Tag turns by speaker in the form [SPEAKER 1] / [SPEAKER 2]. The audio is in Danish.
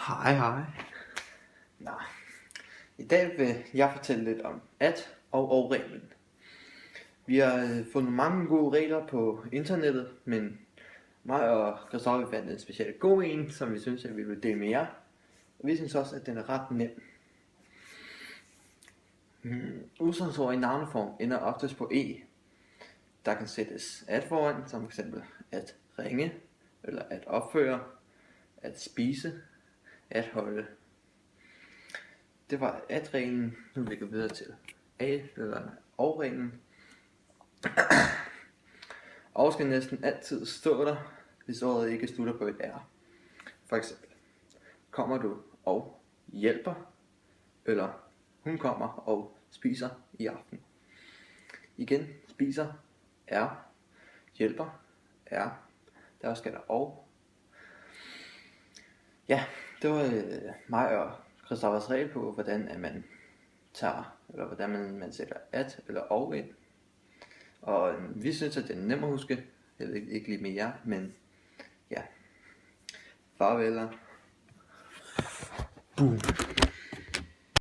[SPEAKER 1] Hej hej. Nå. I dag vil jeg fortælle lidt om at og reglen. Vi har fundet mange gode regler på internettet, men mig og Christoffer fandt en specielt god en, som vi synes, at vi vil dele med jer. Og vi synes også, at den er ret nem. Udsagnsord i navneform ender oftest på e. Der kan sættes at foran, som f.eks. at ringe, eller at opføre, at spise, at holde. Det var at-reglen. Nu vil vi gå videre til a eller og-reglen. Og skal næsten altid stå der, hvis ordet ikke slutter på et r. For eksempel, kommer du og hjælper, eller hun kommer og spiser i aften. Igen, spiser er, hjælper er, der skal der og. Ja, det var mig og Christoffers regel på, hvordan at man tager, eller hvordan man sætter at eller og ind. Og vi synes, at det er nemt at huske. Jeg ved ikke lige med jer, men ja. Farvel. Boom.